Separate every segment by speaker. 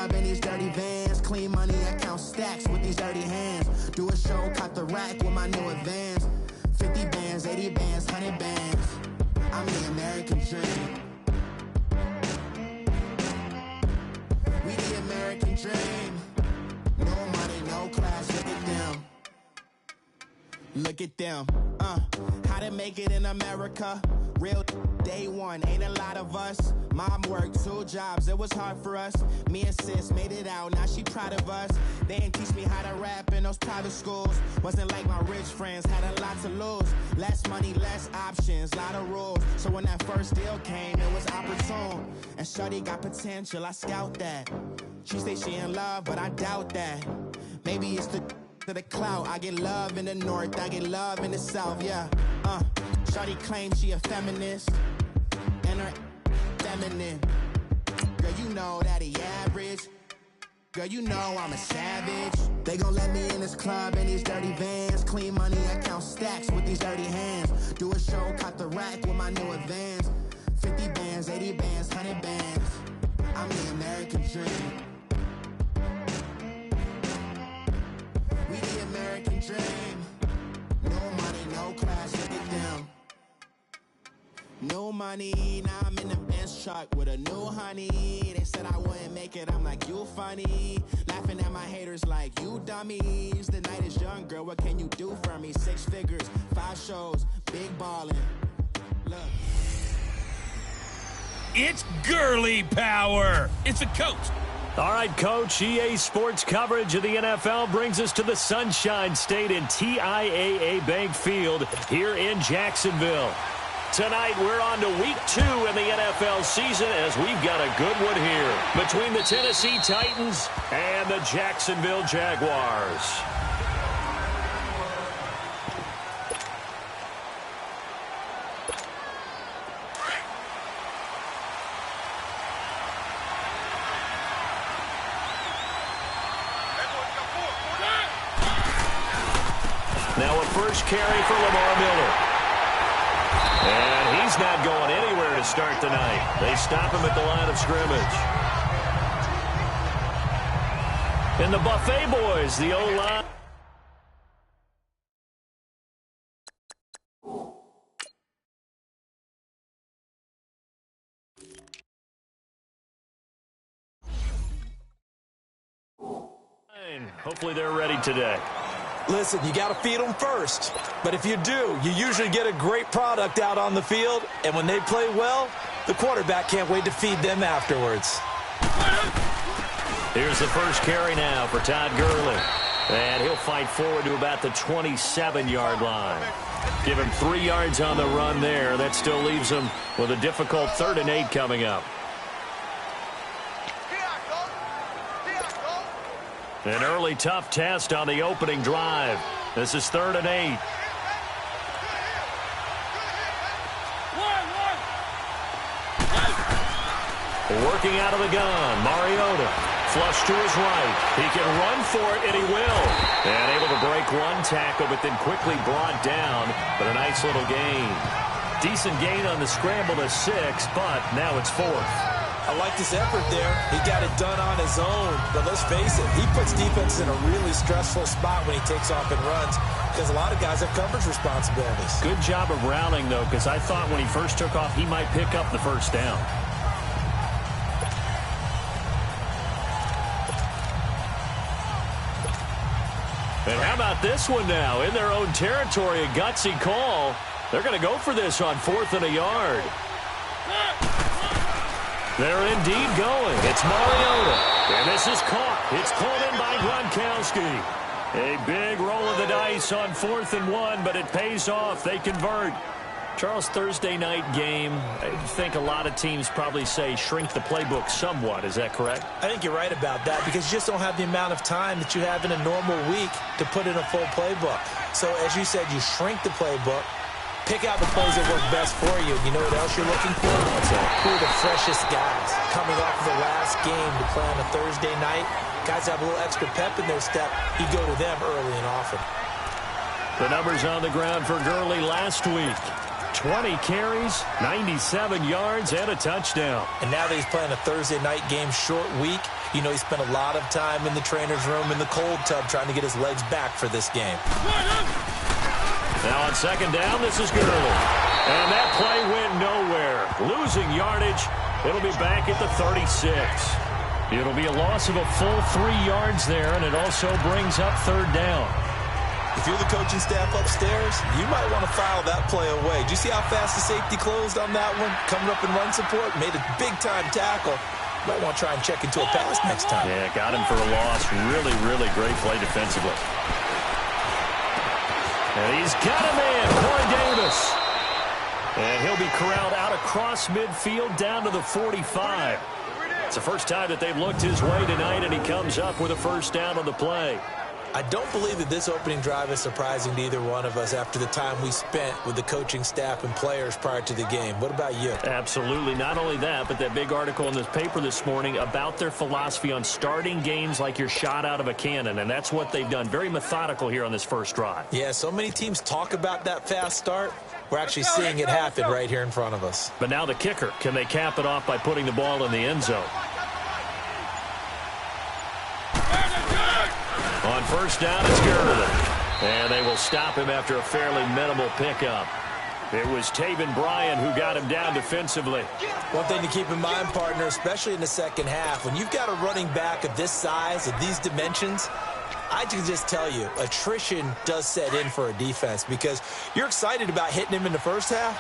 Speaker 1: club in these dirty vans. Clean money, I count stacks with these dirty hands. Do a show, caught the rack with my new advance. 50 bands, 80 bands, 100 bands. I'm the American dream. We the American dream. No money, no class, look at them. Look at them, how to make it in America. Real day one, ain't a lot of us. Mom worked 2 jobs, it was hard for us. Me and sis made it out, now she proud of us. They didn't teach me how to rap in those private schools. Wasn't like my rich friends, had a lot to lose. Less money, less options, lot of rules. So when that first deal came, it was opportune. And shorty got potential, I scout that. She say she in love, but I doubt that. Maybe it's the clout. I get love in the north, I get love in the south, yeah. Shorty claims she a feminist, and her feminine. Girl, you know that he average. Girl, you know I'm a savage. They gon' let me in this club in these dirty vans. Clean money, I count stacks with these dirty hands. Do a show, caught the rack with my new advance. 50 bands, 80 bands, 100 bands. I'm the American dream. We the American dream. No money, no class, look at them. No money, now I'm in the Benz truck with a new honey. They said I wouldn't make it, I'm like, you funny. Laughing at my haters like, you dummies. The night is young, girl, what can you do for me? 6 figures, 5 shows, big ballin'. Look.
Speaker 2: It's girly power. It's a coach.
Speaker 3: All right, Coach, EA Sports coverage of the NFL brings us to the Sunshine State in TIAA Bank Field here in Jacksonville. Tonight, we're on to week 2 in the NFL season as we've got a good one here between the Tennessee Titans and the Jacksonville Jaguars. Now a first carry for Lamar Miller. And he's not going anywhere to start the night. They stop him at the line of scrimmage. And the Buffet Boys, the O-line. Hopefully they're ready today.
Speaker 4: Listen, you got to feed them first. But if you do, you usually get a great product out on the field. And when they play well, the quarterback can't wait to feed them afterwards.
Speaker 3: Here's the first carry now for Todd Gurley. And he'll fight forward to about the 27-yard line. Give him 3 yards on the run there. That still leaves him with a difficult 3rd and 8 coming up. An early tough test on the opening drive. This is 3rd and 8. Working out of the gun, Mariota. Flush to his right. He can run for it, and he will. And able to break 1 tackle, but then quickly brought down. But a nice little gain. Decent gain on the scramble to 6, but now it's 4th.
Speaker 4: I like this effort there. He got it done on his own. But let's face it, he puts defenses in a really stressful spot when he takes off and runs because a lot of guys have coverage responsibilities.
Speaker 3: Good job of rallying, though, because I thought when he first took off, he might pick up the first down. And how about this one now? In their own territory, a gutsy call. They're going to go for this on 4th and a yard. They're indeed going. It's Mariota. And this is caught. It's pulled in by Gronkowski. A big roll of the dice on 4th and 1, but it pays off. They convert. Charles, Thursday night game, I think a lot of teams probably say shrink the playbook somewhat. Is that correct?
Speaker 4: I think you're right about that because you just don't have the amount of time that you have in a normal week to put in a full playbook. So, as you said, you shrink the playbook. Pick out the plays that work best for you. You know what else you're looking for? Who are the freshest guys coming off of the last game to play on a Thursday night? Guys have a little extra pep in their step. You go to them early and often.
Speaker 3: The numbers on the ground for Gurley last week. 20 carries, 97 yards, and a touchdown.
Speaker 4: And now that he's playing a Thursday night game short week, You know, he spent a lot of time in the trainer's room in the cold tub trying to get his legs back for this game.
Speaker 3: Now on second down, this is Gurley. And that play went nowhere. Losing yardage. It'll be back at the 36. It'll be a loss of a full 3 yards there, and it also brings up third down.
Speaker 4: If you're the coaching staff upstairs, you might want to file that play away. Do you see how fast the safety closed on that one? Coming up in run support, made a big-time tackle. You might want to try and check into a pass next time.
Speaker 3: Yeah, got him for a loss. Really, really great play defensively. And he's got him in, Corey Davis. And he'll be corralled out across midfield down to the 45. It's the first time that they've looked his way tonight, and he comes up with a first down on the play.
Speaker 4: I don't believe that this opening drive is surprising to either one of us after the time we spent with the coaching staff and players prior to the game. What about you?
Speaker 3: Absolutely. Not only that, but that big article in this paper this morning about their philosophy on starting games like you're shot out of a cannon, and that's what they've done. Very methodical here on this first drive.
Speaker 4: Yeah, so many teams talk about that fast start. We're actually seeing it happen right here in front of us.
Speaker 3: But now the kicker. Can they cap it off by putting the ball in the end zone? On first down, it's Gurley. And they will stop him after a fairly minimal pickup. It was Taven Bryan who got him down defensively.
Speaker 4: One thing to keep in mind, partner, especially in the second half, when you've got a running back of this size, of these dimensions, I can just tell you, attrition does set in for a defense because you're excited about hitting him in the first half.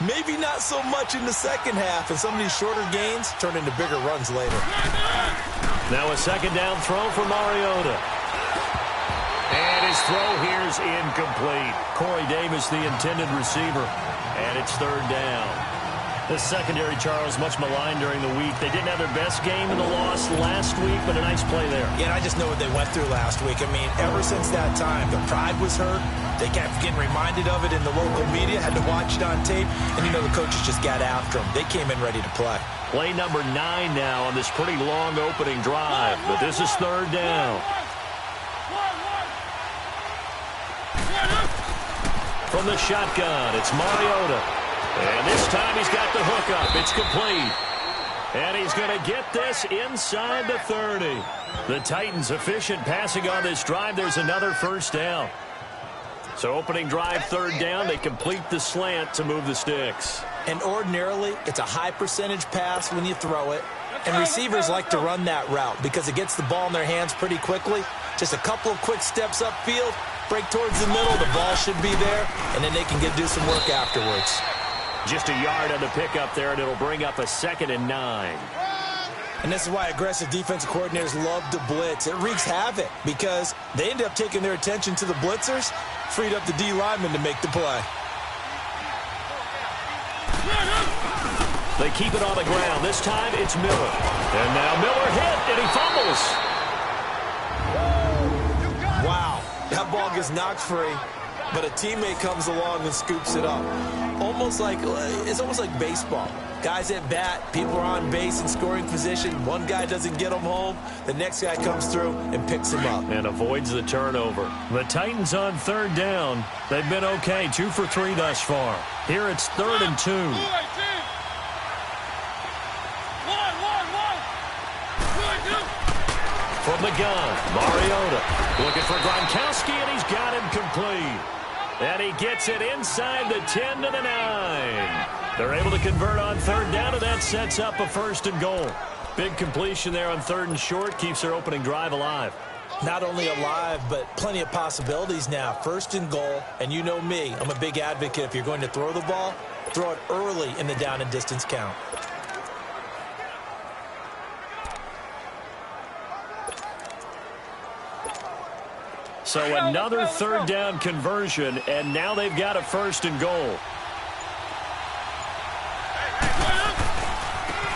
Speaker 4: Maybe not so much in the second half, and some of these shorter gains turn into bigger runs later.
Speaker 3: Now a second down throw for Mariota. And his throw here is incomplete. Corey Davis, the intended receiver, and it's third down. The secondary, Charles, much maligned during the week. They didn't have their best game in the loss last week, but a nice play there.
Speaker 4: Yeah, and I just know what they went through last week. I mean, ever since that time, the pride was hurt. They kept getting reminded of it in the local media, had to watch it on tape, and you know the coaches just got after them. They came in ready to play.
Speaker 3: Play number 9 now on this pretty long opening drive, but this is third down. From the shotgun, it's Mariota. And this time he's got the hook up. It's complete. And he's going to get this inside the 30. The Titans efficient passing on this drive. There's another first down. So opening drive, third down. They complete the slant to move the sticks.
Speaker 4: And ordinarily, it's a high percentage pass when you throw it. And receivers like to run that route because it gets the ball in their hands pretty quickly. Just a couple of quick steps upfield, break towards the middle, the ball should be there, and then they can do some work afterwards.
Speaker 3: Just a yard on the pickup there, and it'll bring up a 2nd and 9.
Speaker 4: And this is why aggressive defensive coordinators love to blitz. It wreaks havoc because they end up taking their attention to the blitzers, freed up the D lineman to make the play.
Speaker 3: They keep it on the ground. This time it's Miller. And now Miller hit, and he fumbles.
Speaker 4: Wow, that ball gets knocked free, but a teammate comes along and scoops it up. It's almost like baseball. Guys at bat, people are on base in scoring position. One guy doesn't get them home. The next guy comes through and picks him up.
Speaker 3: And avoids the turnover. The Titans on third down. They've been okay, 2 for 3 thus far. Here it's 3rd and 2. From the gun, Mariota looking for Gronkowski, and he's got him complete. And he gets it inside the 10 to the 9. They're able to convert on third down, and that sets up a 1st and goal. Big completion there on 3rd and short, keeps their opening drive alive.
Speaker 4: Not only alive, but plenty of possibilities now. 1st and goal, and you know me, I'm a big advocate. If you're going to throw the ball, throw it early in the down and distance count.
Speaker 3: So another third down conversion, and now they've got a 1st and goal.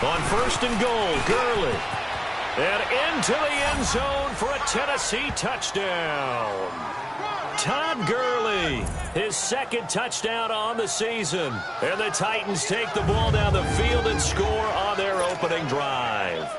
Speaker 3: On 1st and goal, Gurley. And into the end zone for a Tennessee touchdown. Todd Gurley, his 2nd touchdown on the season. And the Titans take the ball down the field and score on their opening drive.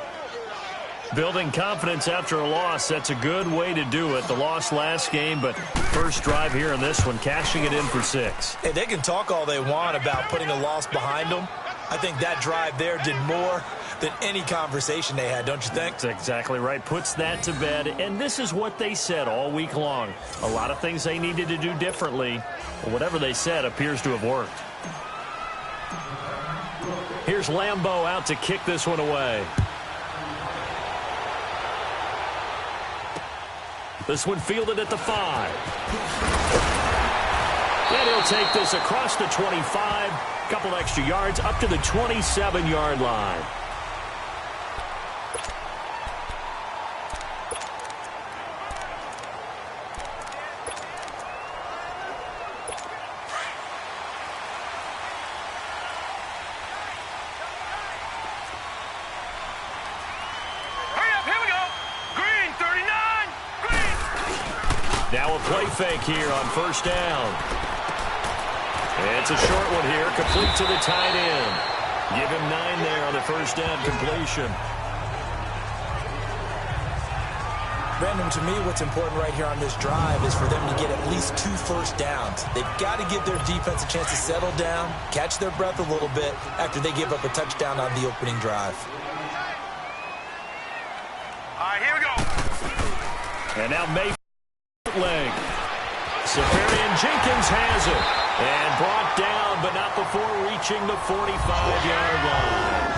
Speaker 3: Building confidence after a loss, that's a good way to do it. The loss last game, but first drive here in this one, cashing it in for 6.
Speaker 4: Hey, they can talk all they want about putting a loss behind them. I think that drive there did more than any conversation they had, don't you think?
Speaker 3: That's exactly right. Puts that to bed. And this is what they said all week long. A lot of things they needed to do differently. But whatever they said appears to have worked. Here's Lambeau out to kick this one away. This one fielded at the 5. And he'll take this across the 25. Couple extra yards up to the 27-yard line. Now a play fake here on first down. It's a short one here, complete to the tight end. Give him 9 there on the first down completion.
Speaker 4: Brandon, to me, what's important right here on this drive is for them to get at least 2 first downs. They've got to give their defense a chance to settle down, catch their breath a little bit after they give up a touchdown on the opening drive.
Speaker 5: All right, here we go.
Speaker 3: And now Mayfield leg. Safarian Jenkins has it. And brought down, but not before reaching the 45-yard line.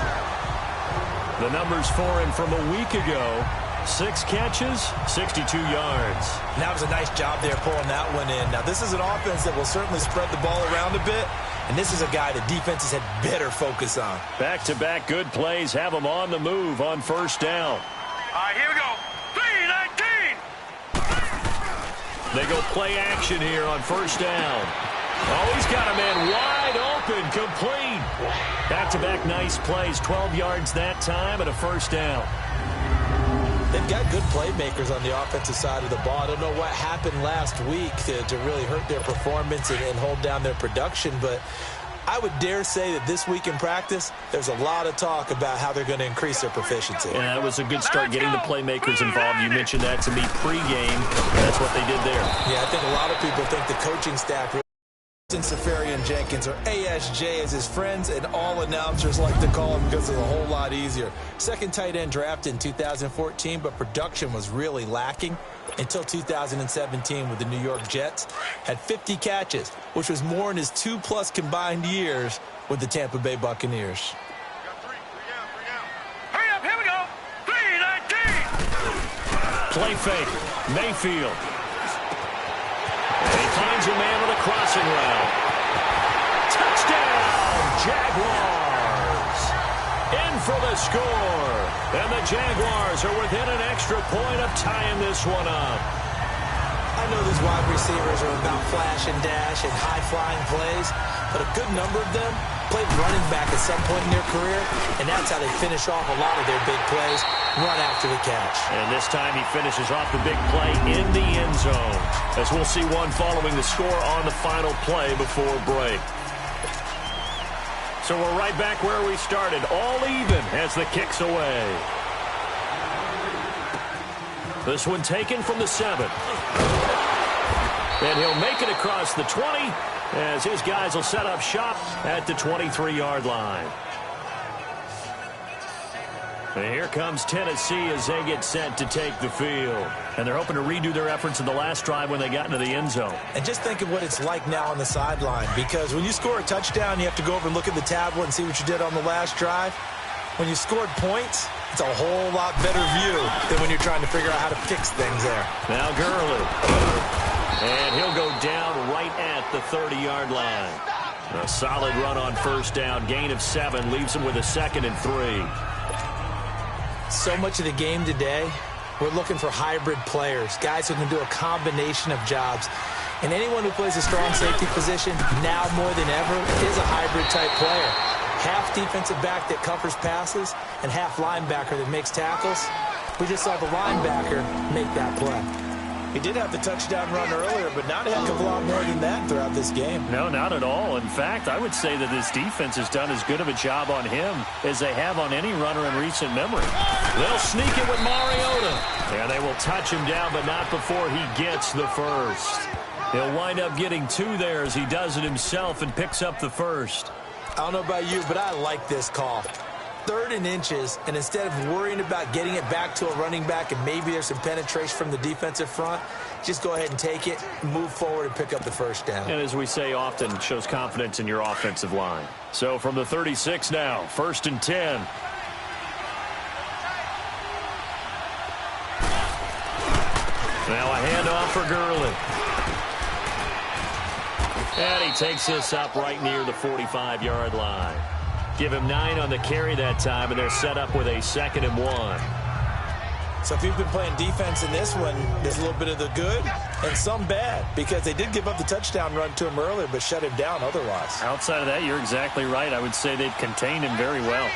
Speaker 3: The numbers for him from a week ago. 6 catches, 62 yards.
Speaker 4: And that was a nice job there pulling that one in. Now, this is an offense that will certainly spread the ball around a bit. And this is a guy that defenses had better focus on.
Speaker 3: Back-to-back good plays have him on the move on first down.
Speaker 5: All right, here we go. 3-19.
Speaker 3: They go play action here on first down. Oh, he's got a man wide open, complete. Back-to-back nice plays, 12 yards that time and a first down.
Speaker 4: They've got good playmakers on the offensive side of the ball. I don't know what happened last week to really hurt their performance and hold down their production, but I would dare say that this week in practice, there's a lot of talk about how they're going to increase their proficiency.
Speaker 3: Yeah, that was a good start getting the playmakers involved. You mentioned that to me pregame. That's what they did there.
Speaker 4: Yeah, I think a lot of people think the coaching staff Safarian Jenkins, or ASJ as his friends and all announcers like to call him because it's a whole lot easier. Second tight end drafted in 2014, but production was really lacking until 2017 with the New York Jets. Had 50 catches, which was more in his 2+ combined years with the Tampa Bay Buccaneers.
Speaker 5: Hurry up, here we go. 3-19.
Speaker 3: Play fake, Mayfield. He finds a man with a crossing route. Touchdown, Jaguars! In for the score. And the Jaguars are within an extra point of tying this one up.
Speaker 4: I know these wide receivers are about flash and dash and high-flying plays, but a good number of them played running back at some point in their career, and that's how they finish off a lot of their big plays, run after the catch.
Speaker 3: And this time he finishes off the big play in the end zone, as we'll see one following the score on the final play before break. So we're right back where we started, all even as the kick's away. This one taken from the 7. And he'll make it across the 20 as his guys will set up shop at the 23-yard line. And here comes Tennessee as they get set to take the field. And they're hoping to redo their efforts in the last drive when they got into the end zone.
Speaker 4: And just think of what it's like now on the sideline, because when you score a touchdown, you have to go over and look at the tablet and see what you did on the last drive. When you scored points, it's a whole lot better view than when you're trying to figure out how to fix things there.
Speaker 3: Now Gurley. And he'll go down right at the 30-yard line. A solid run on first down. Gain of 7 leaves him with a 2nd and 3.
Speaker 4: So much of the game today, we're looking for hybrid players, guys who can do a combination of jobs. And anyone who plays a strong safety position, now more than ever, is a hybrid-type player. Half defensive back that covers passes and half linebacker that makes tackles. We just saw the linebacker make that play. He did have the touchdown run earlier, but not a heck of a lot more than that throughout this game.
Speaker 3: No, not at all. In fact, I would say that this defense has done as good of a job on him as they have on any runner in recent memory. They'll sneak it with Mariota. And they will touch him down, but not before he gets the first. He'll wind up getting 2 there as he does it himself and picks up the first.
Speaker 4: I don't know about you, but I like this call. 3rd and inches, and instead of worrying about getting it back to a running back and maybe there's some penetration from the defensive front, just go ahead and take it, move forward, and pick up the first down.
Speaker 3: And as we say often, it shows confidence in your offensive line. So from the 36 now, 1st and 10. Now a handoff for Gurley. And he takes this up right near the 45-yard line. Give him 9 on the carry that time, and they're set up with a 2nd and 1.
Speaker 4: So if you've been playing defense in this one, there's a little bit of the good and some bad, because they did give up the touchdown run to him earlier, but shut him down otherwise.
Speaker 3: Outside of that, you're exactly right. I would say they've contained him very well.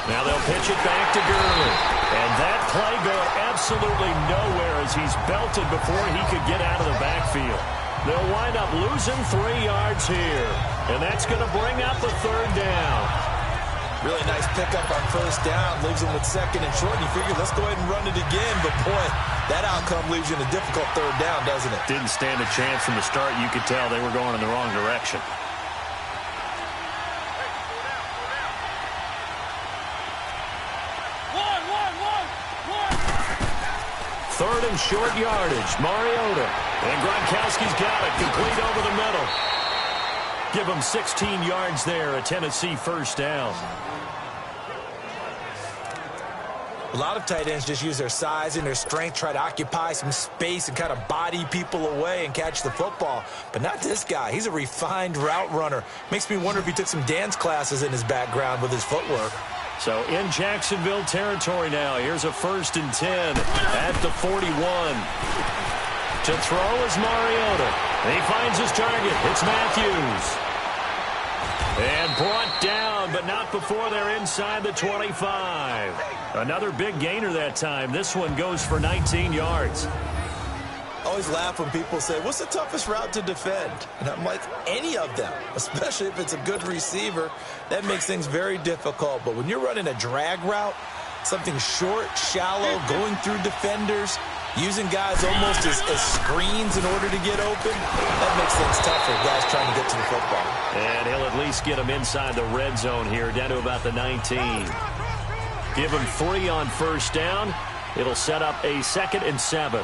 Speaker 3: Now they'll pitch it back to Gurley. And that play going absolutely nowhere as he's belted before he could get out of the backfield. They'll wind up losing 3 yards here. And that's going to bring up the 3rd down.
Speaker 4: Really nice pickup on 1st down. Leaves him with 2nd and short. And you figure, let's go ahead and run it again. But, boy, that outcome leaves you in a difficult 3rd down, doesn't it?
Speaker 3: Didn't stand a chance from the start. You could tell they were going in the wrong direction. 3rd and short yardage. Mariota. And Gronkowski's got it. Complete over the middle. Give him 16 yards there. A Tennessee 1st down.
Speaker 4: A lot of tight ends just use their size and their strength, try to occupy some space and kind of body people away and catch the football. But not this guy. He's a refined route runner. Makes me wonder if he took some dance classes in his background with his footwork.
Speaker 3: So in Jacksonville territory now. Here's a 1st and 10 at the 41. To throw is Mariota. And he finds his target. It's Matthews. And brought down, but not before they're inside the 25. Another big gainer that time. This one goes for 19 yards.
Speaker 4: I always laugh when people say, what's the toughest route to defend? And I'm like, any of them, especially if it's a good receiver. That makes things very difficult. But when you're running a drag route, something short, shallow, going through defenders, using guys almost as screens in order to get open, that makes things tougher, guys trying to get to the football.
Speaker 3: And he'll at least get him inside the red zone here, down to about the 19. Give him 3 on 1st down. It'll set up a 2nd and 7.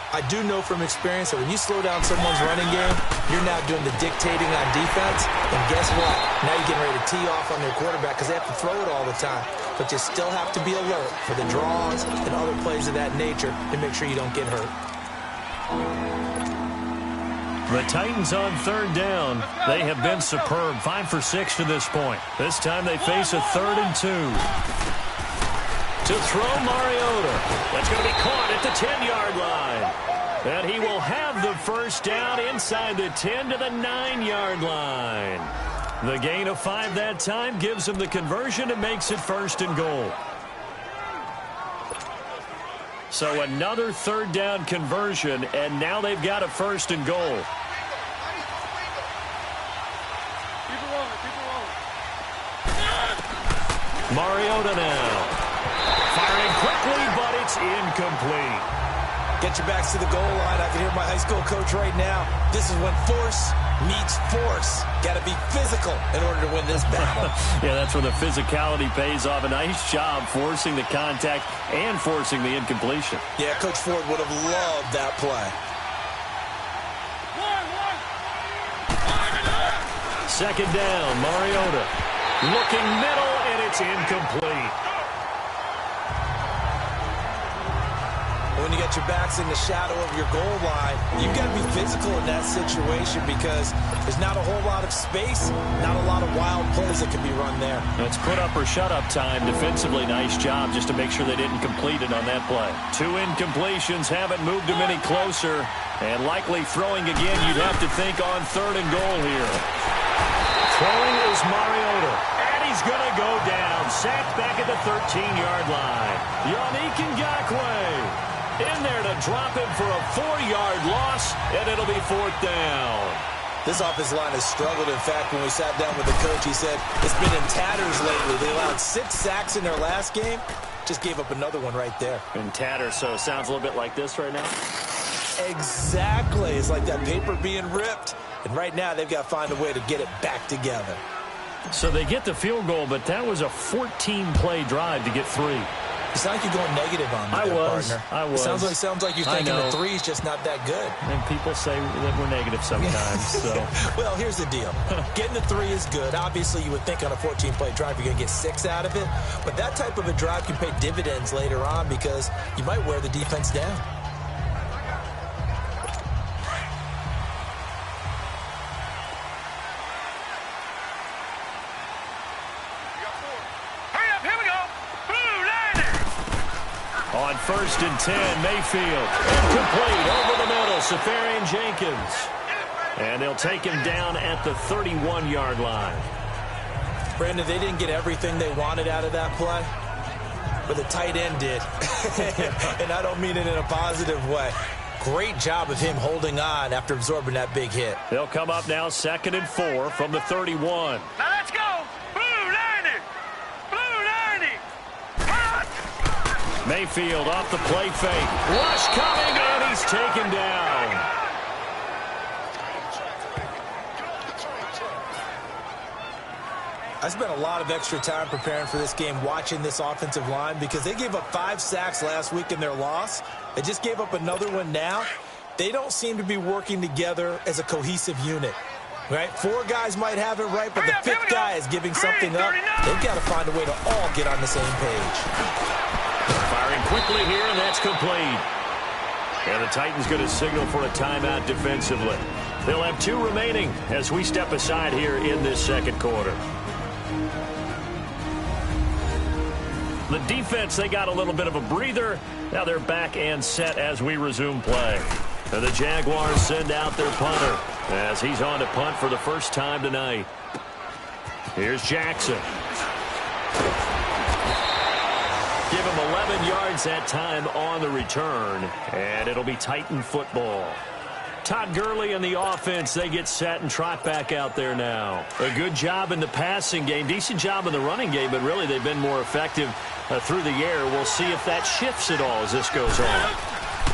Speaker 4: I do know from experience that when you slow down someone's running game, you're now doing the dictating on defense. And guess what? Now you're getting ready to tee off on their quarterback because they have to throw it all the time. But you still have to be alert for the draws and other plays of that nature to make sure you don't get hurt.
Speaker 3: The Titans on 3rd down. They have been superb. 5 for 6 to this point. This time they face a 3rd and 2. To throw Mariota. That's going to be caught at the 10-yard line. And he will have the 1st down inside the 10 to the 9-yard line. The gain of 5 that time gives him the conversion and makes it 1st and goal. So another 3rd down conversion, and now they've got a 1st and goal. Mariota now. Firing quickly, but it's incomplete.
Speaker 4: Get your backs to the goal line. I can hear my high school coach right now. This is when force meets force. Got to be physical in order to win this battle.
Speaker 3: Yeah, that's where the physicality pays off. A nice job forcing the contact and forcing the incompletion.
Speaker 4: Yeah, Coach Ford would have loved that play.
Speaker 3: 2nd down, Mariota. Looking middle, and it's incomplete.
Speaker 4: When you got your backs in the shadow of your goal line, you've got to be physical in that situation because there's not a whole lot of space, not a lot of wild plays that can be run there.
Speaker 3: It's put up or shut up time. Defensively, nice job just to make sure they didn't complete it on that play. 2 incompletions haven't moved him any closer, and likely throwing again, you'd have to think on 3rd and goal here. Throwing is Mariota, and he's going to go down. Sacked back at the 13-yard line. Yannick Ngakoue in there to drop him for a 4-yard loss, and it'll be 4th down.
Speaker 4: This offensive line has struggled. In fact, when we sat down with the coach, he said it's been in tatters lately. They allowed 6 sacks in their last game. Just gave up another one right there.
Speaker 3: In tatters, so it sounds a little bit like this right now.
Speaker 4: Exactly. It's like that paper being ripped. And right now, they've got to find a way to get it back together.
Speaker 3: So they get the field goal, but that was a 14-play drive to get 3.
Speaker 4: It's not like you're going negative on me, partner.
Speaker 3: I was.
Speaker 4: Sounds like you're thinking the 3 is just not that good.
Speaker 3: And people say that we're negative sometimes. So.
Speaker 4: Well, here's the deal. Getting the 3 is good. Obviously, you would think on a 14-play drive you're going to get 6 out of it. But that type of a drive can pay dividends later on because you might wear the defense down.
Speaker 3: On 1st and 10, Mayfield. Incomplete over the middle, Safarian Jenkins. And they'll take him down at the 31-yard line.
Speaker 4: Brandon, they didn't get everything they wanted out of that play, but the tight end did. And I don't mean it in a positive way. Great job of him holding on after absorbing that big hit.
Speaker 3: They'll come up now 2nd and 4 from the 31.
Speaker 5: Now let's go. Blue 90. Blue 90.
Speaker 3: Mayfield off the play fake. Rush coming, and he's taken down.
Speaker 4: I spent a lot of extra time preparing for this game, watching this offensive line, because they gave up 5 sacks last week in their loss. They just gave up another one now. They don't seem to be working together as a cohesive unit. Right? 4 guys might have it right, but the 5th guy is giving something up. They've got to find a way to all get on the same page.
Speaker 3: Firing quickly here, and that's complete. And the Titans going to signal for a timeout defensively. They'll have 2 remaining as we step aside here in this second quarter. The defense, they got a little bit of a breather. Now they're back and set as we resume play. And the Jaguars send out their punter as he's on to punt for the first time tonight. Here's Jackson. Give him 11 yards that time on the return, and it'll be Titan football. Todd Gurley and the offense, they get set and trot back out there now. A good job in the passing game, decent job in the running game, but really they've been more effective through the air. We'll see if that shifts at all as this goes on.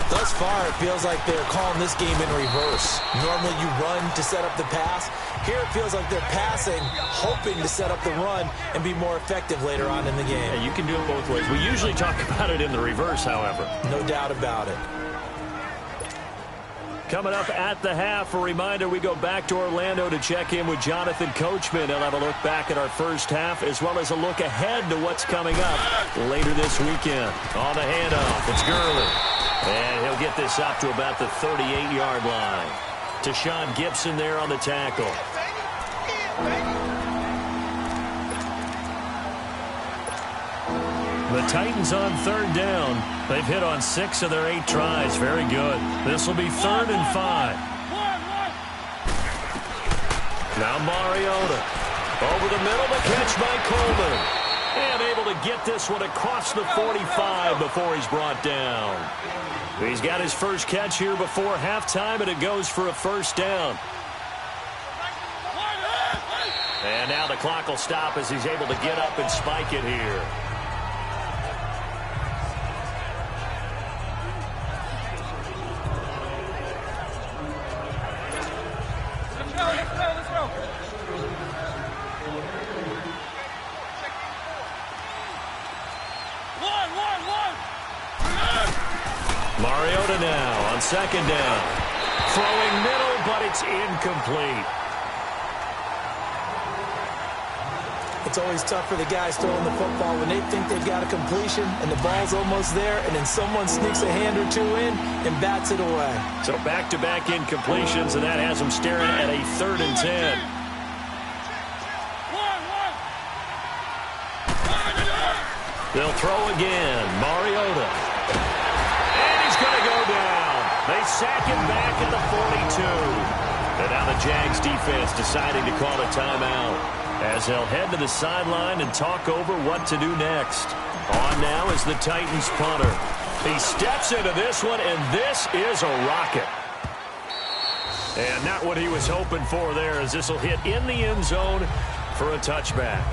Speaker 4: Thus far, it feels like they're calling this game in reverse. Normally you run to set up the pass. Here it feels like they're passing, hoping to set up the run and be more effective later on in the game.
Speaker 3: Yeah, you can do it both ways. We usually talk about it in the reverse, however.
Speaker 4: No doubt about it.
Speaker 3: Coming up at the half, a reminder, we go back to Orlando to check in with Jonathan Coachman. He'll have a look back at our first half as well as a look ahead to what's coming up later this weekend. On the handoff, it's Gurley. And he'll get this up to about the 38-yard line. To Sean Gibson there on the tackle. The Titans on 3rd down. They've hit on 6 of their 8 tries. Very good. This will be 3rd and 5. Now Mariota. Over the middle, the catch by Coleman. And able to get this one across the 45 before he's brought down. He's got his first catch here before halftime, and it goes for a first down. And now the clock will stop as he's able to get up and spike it here. Mariota now on 2nd down. Throwing middle, but it's incomplete.
Speaker 4: It's always tough for the guys throwing the football when they think they've got a completion and the ball's almost there, and then someone sneaks a hand or 2 in and bats it away.
Speaker 3: So back-to-back incompletions, and that has them staring at a 3rd and 10. They'll throw again. Mariota. And he's going to go down. They sack him back at the 42. And now the Jags defense deciding to call a timeout as they'll head to the sideline and talk over what to do next. On now is the Titans punter. He steps into this one, and this is a rocket. And not what he was hoping for there, as this will hit in the end zone for a touchback.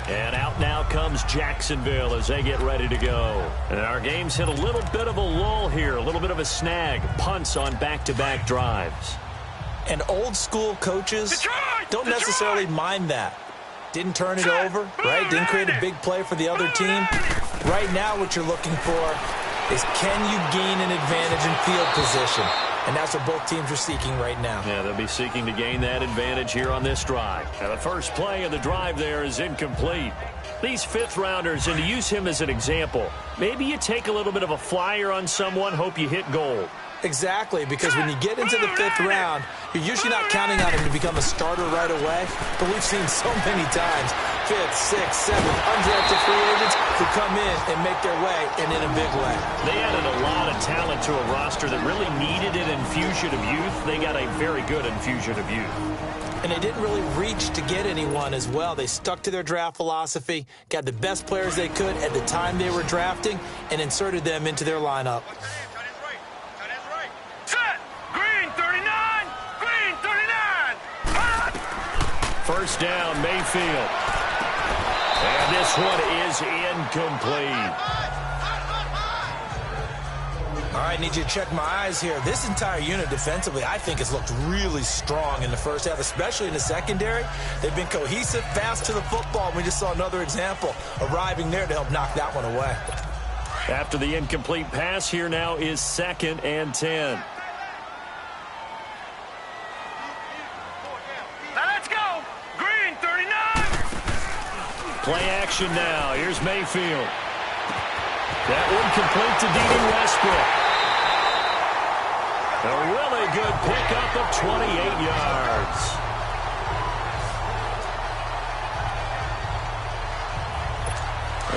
Speaker 3: And out now comes Jacksonville as they get ready to go. And our game's hit a little bit of a lull here, a little bit of a snag. Punts on back-to-back drives.
Speaker 4: And old school coaches don't necessarily mind that. Didn't turn it over, right? Didn't create a big play for the other team. Right now what you're looking for is, can you gain an advantage in field position? And that's what both teams are seeking right now.
Speaker 3: Yeah, they'll be seeking to gain that advantage here on this drive. Now, the first play of the drive there is incomplete. These fifth-rounders, and to use him as an example, maybe you take a little bit of a flyer on someone, hope you hit gold.
Speaker 4: Exactly, because when you get into the fifth round, you're usually not counting on him to become a starter right away. But we've seen so many times, fifth, sixth, seventh, undrafted free agents who come in and make their way, and in a big way.
Speaker 3: They added a lot of talent to a roster that really needed an infusion of youth. They got a very good infusion of youth.
Speaker 4: And they didn't really reach to get anyone as well. They stuck to their draft philosophy, got the best players they could at the time they were drafting, and inserted them into their lineup.
Speaker 3: First down, Mayfield. And this one is incomplete.
Speaker 4: All right, need you to check my eyes here. This entire unit defensively, I think, has looked really strong in the first half, especially in the secondary. They've been cohesive, fast to the football. We just saw another example arriving there to help knock that one away.
Speaker 3: After the incomplete pass, here now is 2nd and 10. Play action now. Here's Mayfield. That one complete to D.D. Westbrook. A really good pickup of 28 yards.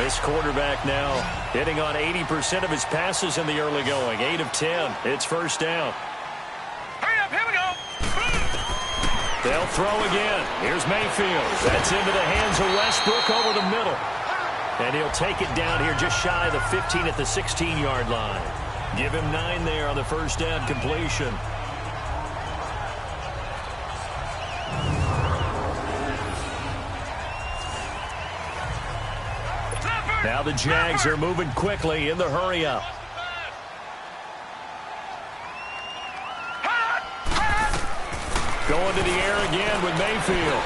Speaker 3: This quarterback now hitting on 80% of his passes in the early going. 8 of 10. It's first down.
Speaker 5: Hurry up, here we go.
Speaker 3: They'll throw again. Here's Mayfield. That's into the hands of Westbrook over the middle. And he'll take it down here just shy of the 15 at the 16-yard line. Give him 9 there on the first down completion. Now the Jags are moving quickly in the hurry-up. Going to the air again with Mayfield.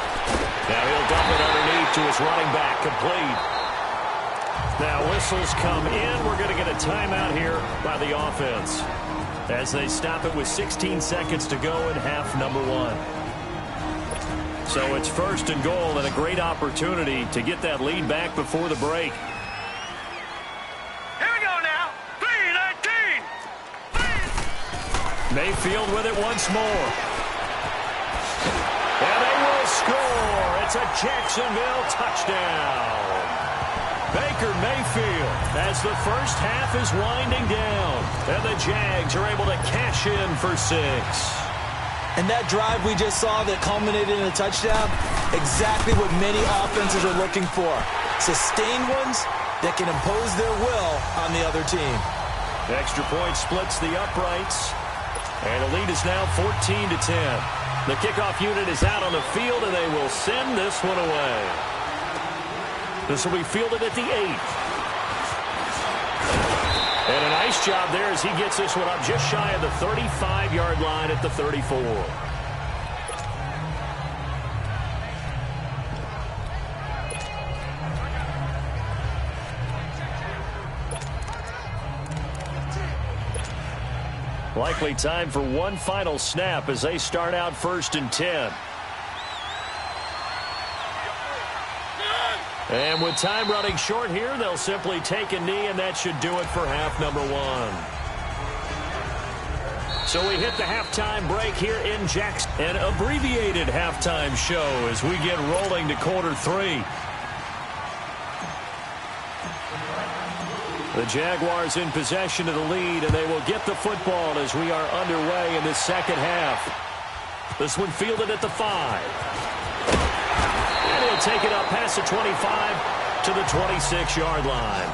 Speaker 3: Now he'll dump it underneath to his running back, complete. Now whistles come in. We're going to get a timeout here by the offense as they stop it with 16 seconds to go in half number 1. So it's 1st and goal and a great opportunity to get that lead back before the break.
Speaker 5: Here we go now. 3-19.
Speaker 3: Mayfield with it once more. And they will score. It's a Jacksonville touchdown. Baker Mayfield as the first half is winding down. And the Jags are able to cash in for 6.
Speaker 4: And that drive we just saw that culminated in a touchdown, exactly what many offenses are looking for. Sustained ones that can impose their will on the other team.
Speaker 3: The extra point splits the uprights. And the lead is now 14-10. The kickoff unit is out on the field, and they will send this one away. This will be fielded at the 8. And a nice job there as he gets this one up just shy of the 35-yard line at the 34. Likely time for one final snap as they start out 1st and 10. And with time running short here, they'll simply take a knee, and that should do it for half number 1. So we hit the halftime break here in Jackson. An abbreviated halftime show as we get rolling to quarter 3. The Jaguars in possession of the lead, and they will get the football as we are underway in this second half. This one fielded at the 5. And he'll take it up past the 25 to the 26-yard line.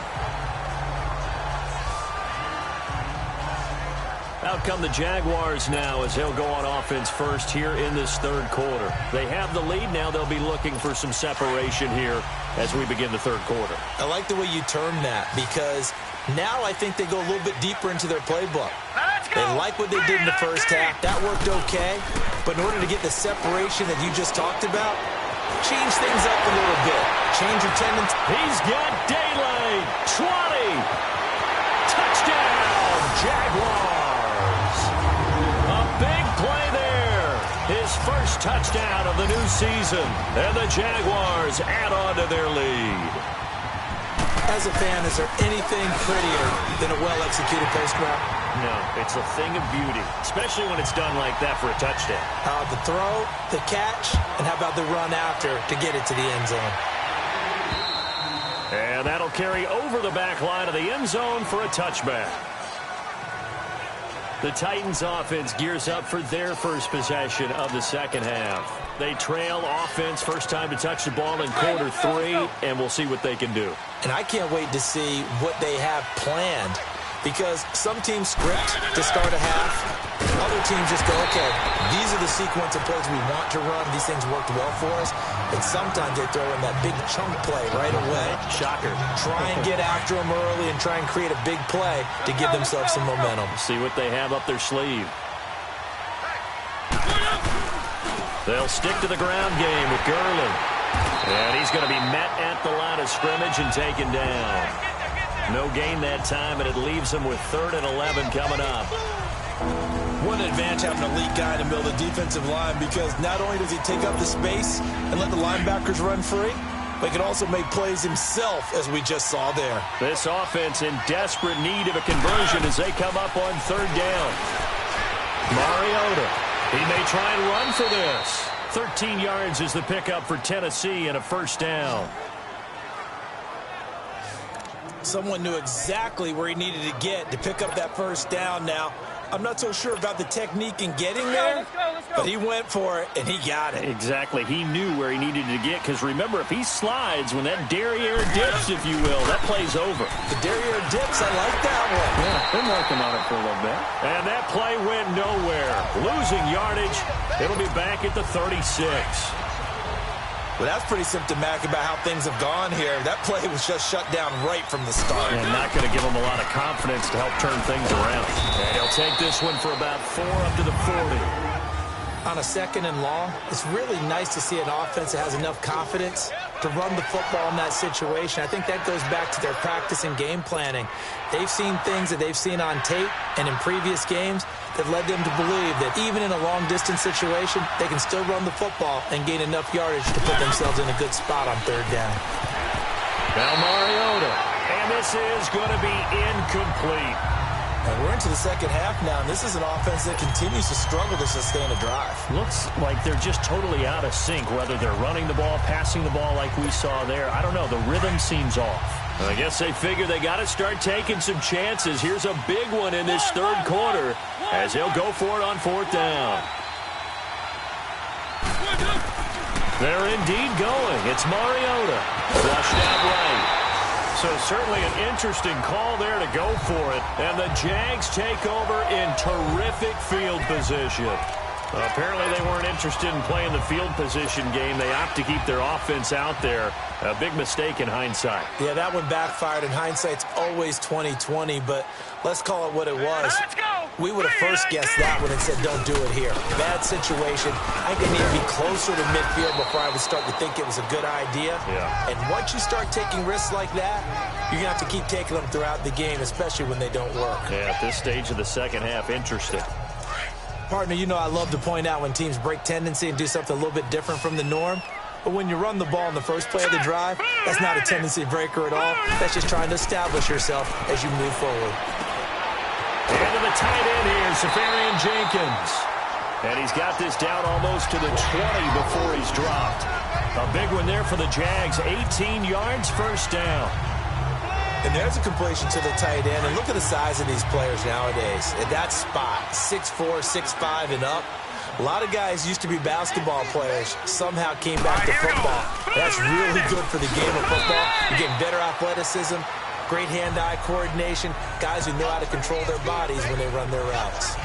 Speaker 3: Out come the Jaguars now as they'll go on offense first here in this 3rd quarter. They have the lead now. They'll be looking for some separation here as we begin the 3rd quarter.
Speaker 4: I like the way you term that, because now I think they go a little bit deeper into their playbook. They like what they did in the first half. That worked okay. But in order to get the separation that you just talked about, change things up a little bit. Change your tendency.
Speaker 3: He's got daylight. 20. Touchdown, Jaguars. A big play there. His first touchdown of the new season. And the Jaguars add on to their lead.
Speaker 4: As a fan, is there anything prettier than a well-executed post route?
Speaker 3: No, it's a thing of beauty, especially when it's done like that for a touchdown.
Speaker 4: The throw, the catch, and how about the run after to get it to the end zone?
Speaker 3: And that'll carry over the back line of the end zone for a touchback. The Titans offense gears up for their first possession of the second half. They trail offense first time to touch the ball in quarter 3, and we'll see what they can do.
Speaker 4: And I can't wait to see what they have planned, because some teams script to start a half. Other teams just go, okay, these are the sequence of plays we want to run. These things worked well for us. And sometimes they throw in that big chunk play right away.
Speaker 3: Shocker.
Speaker 4: Try and get after them early and try and create a big play to give themselves some momentum.
Speaker 3: See what they have up their sleeve. They'll stick to the ground game with Gurley. And he's going to be met at the line of scrimmage and taken down. No gain that time, and it leaves them with 3rd and 11 coming up.
Speaker 4: What an advantage having an elite guy in the middle of the defensive line, because not only does he take up the space and let the linebackers run free, but he can also make plays himself, as we just saw there.
Speaker 3: This offense in desperate need of a conversion as they come up on 3rd down. Mariota, he may try and run for this. 13 yards is the pickup for Tennessee and a first down.
Speaker 4: Someone knew exactly where he needed to get to pick up that first down. Now, I'm not so sure about the technique in getting there, but he went for it, and he got it.
Speaker 3: Exactly. He knew where he needed to get, because remember, if he slides, when that derriere dips, if you will, that play's over.
Speaker 4: The derriere dips, I like that one.
Speaker 3: Yeah, been working on it for a little bit. And that play went nowhere. Losing yardage. It'll be back at the 36.
Speaker 4: Well, that's pretty symptomatic about how things have gone here. That play was just shut down right from the start.
Speaker 3: And not going to give him a lot of confidence to help turn things around. And he'll take this one for about 4 up to the 40.
Speaker 4: On a 2nd and long, it's really nice to see an offense that has enough confidence to run the football in that situation. I think that goes back to their practice and game planning. They've seen things that they've seen on tape and in previous games that led them to believe that even in a long-distance situation, they can still run the football and gain enough yardage to put themselves in a good spot on 3rd down.
Speaker 3: Now Mariota, and this is going to be incomplete.
Speaker 4: And we're into the second half now, and this is an offense that continues to struggle to sustain a drive.
Speaker 3: Looks like they're just totally out of sync, whether they're running the ball, passing the ball like we saw there. I don't know. The rhythm seems off. I guess they figure they got to start taking some chances. Here's a big one in this 3rd quarter as he'll go for it on 4th down. They're indeed going. It's Mariota. Flushed out right. So certainly an interesting call there to go for it. And the Jags take over in terrific field position. Apparently they weren't interested in playing the field position game. They opt to keep their offense out there. A big mistake in hindsight.
Speaker 4: Yeah, that one backfired. In hindsight's always 20/20, but let's call it what it was. We would have first guessed that one and said, don't do it here. Bad situation. I think they need to be closer to midfield before I would start to think it was a good idea.
Speaker 3: Yeah.
Speaker 4: And once you start taking risks like that, you're going to have to keep taking them throughout the game, especially when they don't work.
Speaker 3: Yeah, at this stage of the second half, interesting.
Speaker 4: Partner, you know I love to point out when teams break tendency and do something a little bit different from the norm. But when you run the ball in the first play of the drive, that's not a tendency breaker at all. That's just trying to establish yourself as you move forward.
Speaker 3: And to the tight end here, Safarian Jenkins. And he's got this down almost to the 20 before he's dropped. A big one there for the Jags. 18 yards, first down.
Speaker 4: And there's a completion to the tight end. And look at the size of these players nowadays. At that spot, 6'4", 6'5", and up. A lot of guys used to be basketball players, somehow came back to football. That's really good for the game of football. You're getting better athleticism, great hand-eye coordination, guys who know how to control their bodies when they run their routes.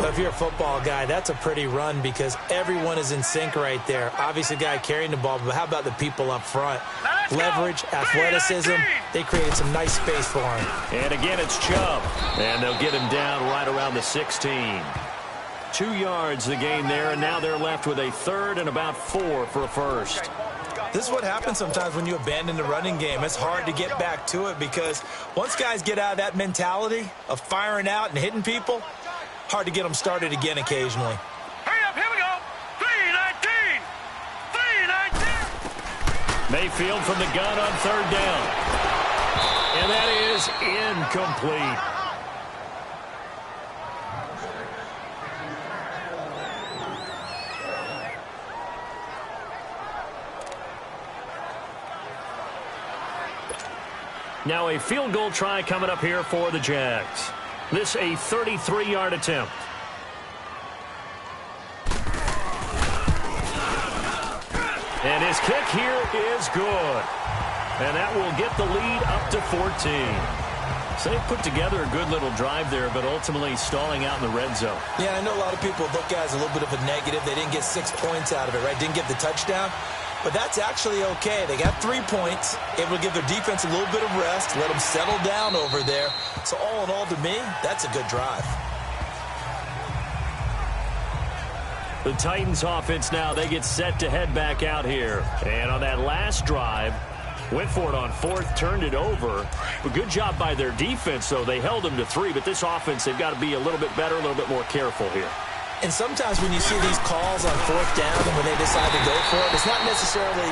Speaker 4: Well, if you're a football guy, that's a pretty run because everyone is in sync right there. Obviously, the guy carrying the ball, but how about the people up front? Leverage, athleticism, they created some nice space for him.
Speaker 3: And again, it's Chubb. And they'll get him down right around the 16. 2 yards the gain there, and now they're left with a third and about 4 for a first.
Speaker 4: This is what happens sometimes when you abandon the running game. It's hard to get back to it because once guys get out of that mentality of firing out and hitting people, hard to get them started again occasionally.
Speaker 5: Hurry up, here we go. 3-19. 3-19.
Speaker 3: Mayfield from the gun on third down. And that is incomplete. Now a field goal try coming up here for the Jags. This a 33-yard attempt. And his kick here is good. And that will get the lead up to 14. So they put together a good little drive there, but ultimately stalling out in the red zone.
Speaker 4: Yeah, I know a lot of people look at it as a little bit of a negative. They didn't get 6 points out of it, right? Didn't get the touchdown. But that's actually okay. They got 3 points, able to give their defense a little bit of rest, let them settle down over there. So all in all, to me, that's a good drive.
Speaker 3: The Titans offense now, they get set to head back out here. And on that last drive, went for it on fourth, turned it over. But good job by their defense, though. They held them to 3, but this offense, they've got to be a little bit better, a little bit more careful here.
Speaker 4: And sometimes when you see these calls on fourth down and when they decide to go for it, it's not necessarily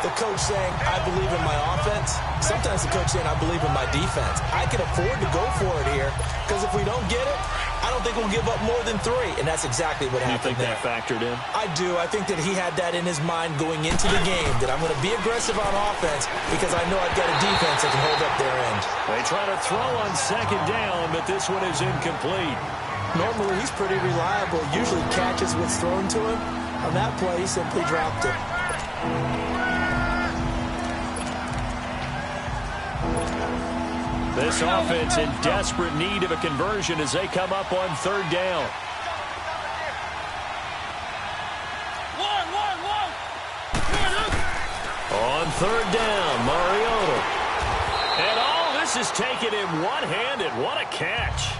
Speaker 4: the coach saying, I believe in my offense. Sometimes the coach saying, I believe in my defense. I can afford to go for it here because if we don't get it, I don't think we'll give up more than 3. And that's exactly what happened there.
Speaker 3: You think that factored in?
Speaker 4: I do. I think that he had that in his mind going into the game, that I'm going to be aggressive on offense because I know I've got a defense that can hold up their end.
Speaker 3: They try to throw on second down, but this one is incomplete.
Speaker 4: Normally, he's pretty reliable. Usually catches what's thrown to him. On that play, he simply dropped it.
Speaker 3: This offense in desperate need of a conversion as they come up on third down. On third down, Mariota. And all this is taken in one-handed. What a catch.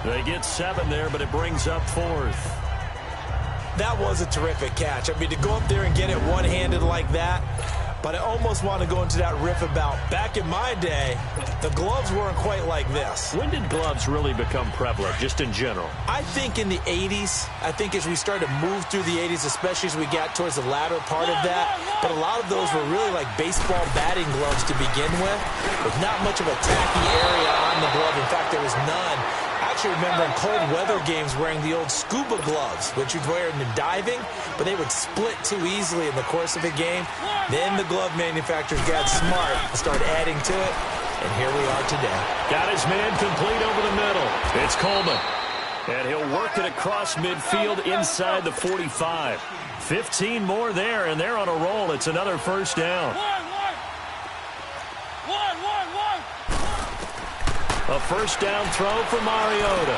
Speaker 3: They get 7 there, but it brings up 4th.
Speaker 4: That was a terrific catch. I mean, to go up there and get it one-handed like that, but I almost want to go into that riff about back in my day, the gloves weren't quite like this.
Speaker 3: When did gloves really become prevalent, just in general?
Speaker 4: I think in the 80s. I think as we started to move through the 80s, especially as we got towards the latter part of that. But a lot of those were really like baseball batting gloves to begin with not much of a tacky area on the glove. In fact, there was none. I actually remember in cold weather games wearing the old scuba gloves, which you'd wear in the diving, but they would split too easily in the course of a game. Then the glove manufacturers got smart and started adding to it, and here we are today.
Speaker 3: Got his man complete over the middle. It's Coleman. And he'll work it across midfield inside the 45. 15 more there, and they're on a roll. It's another first down. A first down throw for Mariota.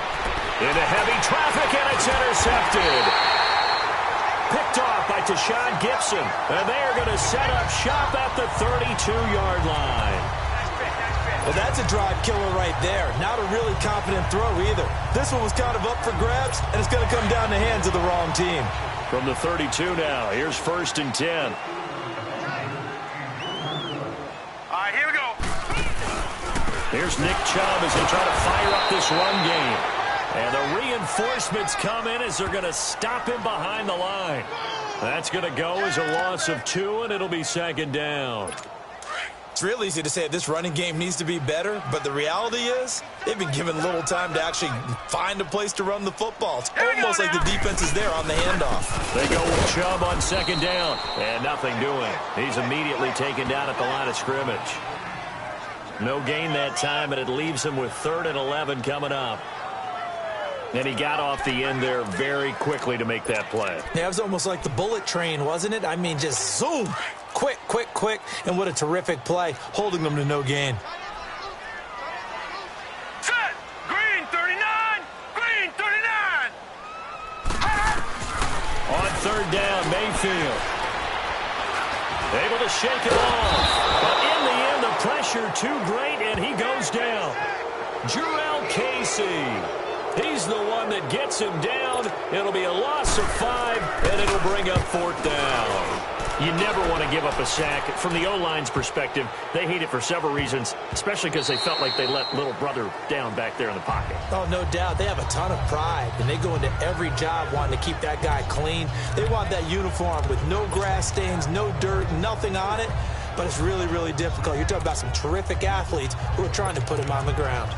Speaker 3: Into heavy traffic, and it's intercepted. Picked off by Tashawn Gibson. And they are going to set up shop at the 32-yard line.
Speaker 4: Well, that's a drive killer right there. Not a really confident throw either. This one was kind of up for grabs, and it's going to come down the hands of the wrong team.
Speaker 3: From the 32 now, here's 1st and 10. Here's Nick Chubb as they try to fire up this run game. And the reinforcements come in as they're going to stop him behind the line. That's going to go as a loss of 2, and it'll be 2nd down.
Speaker 4: It's real easy to say this running game needs to be better, but the reality is they've been given little time to actually find a place to run the football. It's almost like the defense is there on the handoff.
Speaker 3: They go with Chubb on 2nd down, and nothing doing. He's immediately taken down at the line of scrimmage. No gain that time, and it leaves him with 3rd and 11 coming up. And he got off the end there very quickly to make that play.
Speaker 4: Yeah, it was almost like the bullet train, wasn't it? I mean, just zoom. Quick, quick, quick. And what a terrific play, holding them to no gain.
Speaker 5: Set! Green 39! Green 39!
Speaker 3: On 3rd down, Mayfield. Able to shake it off. But in the end, the pressure too great, and he goes down. Jurrell Casey. He's the one that gets him down. It'll be a loss of 5, and it'll bring up 4th down. You never want to give up a sack. From the O-line's perspective, they hate it for several reasons, especially because they felt like they let little brother down back there in the pocket.
Speaker 4: Oh, no doubt. They have a ton of pride, and they go into every job wanting to keep that guy clean. They want that uniform with no grass stains, no dirt, nothing on it, but it's really, really difficult. You're talking about some terrific athletes who are trying to put him on the ground.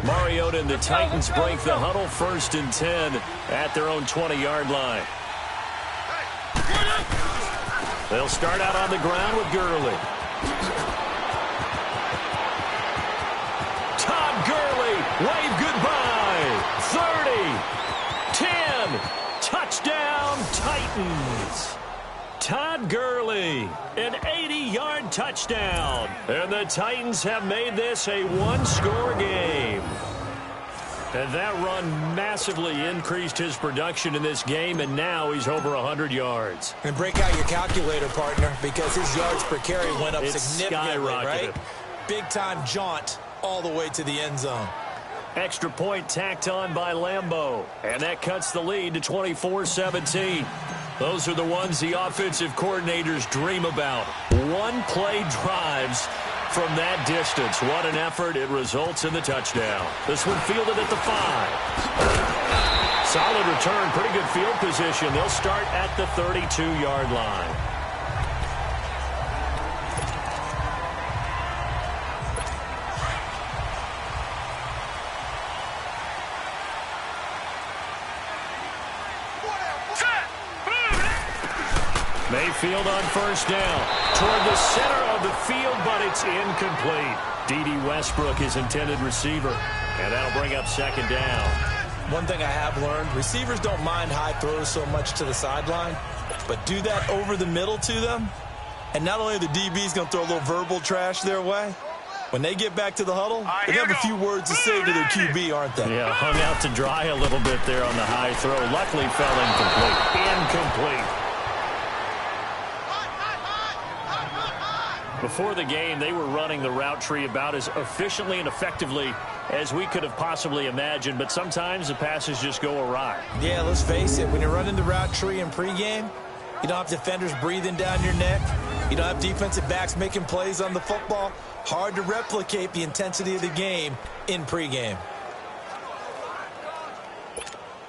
Speaker 3: Mariota and the Titans break the huddle, 1st and 10 at their own 20-yard line. They'll start out on the ground with Gurley. Todd Gurley, wave goodbye. 30, 10, touchdown Titans. Todd Gurley, an 80-yard touchdown. And the Titans have made this a one-score game. And that run massively increased his production in this game, and now he's over 100 yards.
Speaker 4: And break out your calculator, partner, because his yards per carry went up significantly, right? Big-time jaunt all the way to the end zone.
Speaker 3: Extra point tacked on by Lambeau, and that cuts the lead to 24-17. Those are the ones the offensive coordinators dream about. One-play drives from that distance. What an effort. It results in the touchdown. This one fielded at the 5. Solid return. Pretty good field position. They'll start at the 32-yard line. Mayfield on 1st down. Toward the center of the field, but it's incomplete. D.D. Westbrook is intended receiver, and that'll bring up 2nd down.
Speaker 4: One thing I have learned, receivers don't mind high throws so much to the sideline, but do that over the middle to them, and not only are the DBs going to throw a little verbal trash their way, when they get back to the huddle, they have a few words to say to their QB, aren't they?
Speaker 3: Yeah, hung out to dry a little bit there on the high throw. Luckily fell incomplete. Before the game, they were running the route tree about as efficiently and effectively as we could have possibly imagined, but sometimes the passes just go awry.
Speaker 4: Yeah, let's face it. When you're running the route tree in pregame, you don't have defenders breathing down your neck. You don't have defensive backs making plays on the football. Hard to replicate the intensity of the game in pregame.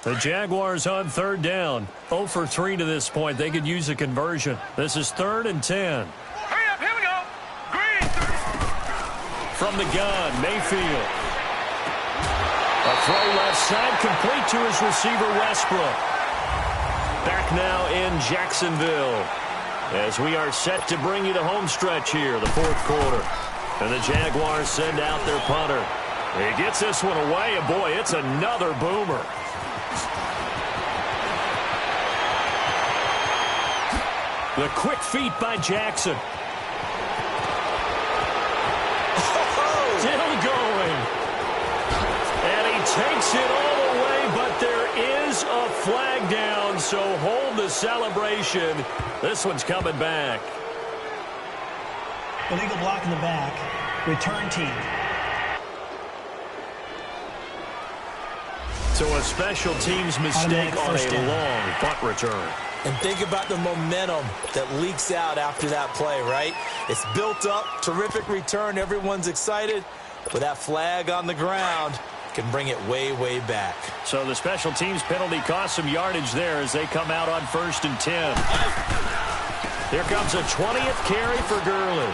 Speaker 3: The Jaguars on 3rd down. 0 for 3 to this point. They could use a conversion. This is 3rd and 10. From the gun, Mayfield. A throw left side, complete to his receiver, Westbrook. Back now in Jacksonville as we are set to bring you the home stretch here, the 4th quarter. And the Jaguars send out their punter. He gets this one away, and boy, it's another boomer. The quick feet by Jackson. Still going. And he takes it all the way, but there is a flag down, so hold the celebration. This one's coming back.
Speaker 6: Illegal block in the back. Return team.
Speaker 3: So a special teams mistake on a long punt return.
Speaker 4: And think about the momentum that leaks out after that play, right? It's built up, terrific return, everyone's excited. With that flag on the ground, can bring it way, way back.
Speaker 3: So the special teams penalty cost some yardage there as they come out on 1st and 10. Here comes a 20th carry for Gurley.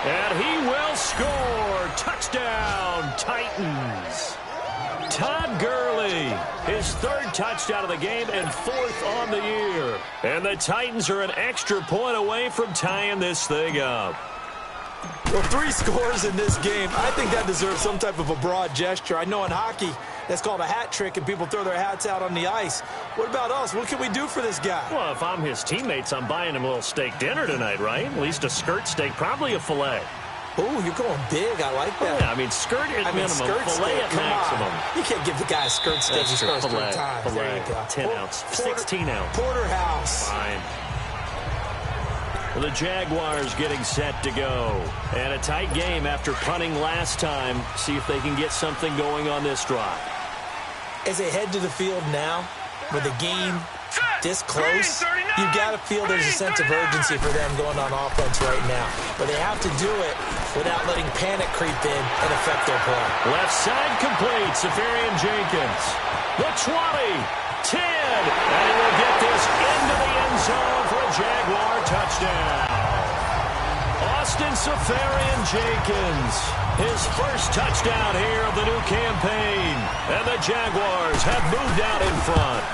Speaker 3: And he will score. Touchdown, Titans. Todd Gurley, his 3rd touchdown of the game and 4th on the year. And the Titans are an extra point away from tying this thing up.
Speaker 4: Well, 3 scores in this game. I think that deserves some type of a broad gesture. I know in hockey, that's called a hat trick, and people throw their hats out on the ice. What about us? What can we do for this guy?
Speaker 3: Well, if I'm his teammates, I'm buying him a little steak dinner tonight, right? At least a skirt steak, probably a filet.
Speaker 4: Oh, you're going big. I like that.
Speaker 3: Yeah, I mean, skirt at minimum, filet at maximum.
Speaker 4: You can't give the guy a skirt steak his first 3 times. There you go.
Speaker 3: 10 ounce, 16 ounce.
Speaker 4: Porterhouse.
Speaker 3: Fine. The Jaguars getting set to go. And a tight game after punting last time. See if they can get something going on this drive.
Speaker 4: As they head to the field now, with the game this close, you've got to feel there's a sense of urgency for them going on offense right now. But they have to do it without letting panic creep in and affect their play.
Speaker 3: Left side complete. Safarian Jenkins. The 20, 10, and he will get this into the end zone for a Jaguar touchdown. Austin Safarian Jenkins, his first touchdown here of the new campaign. And the Jaguars have moved out in front.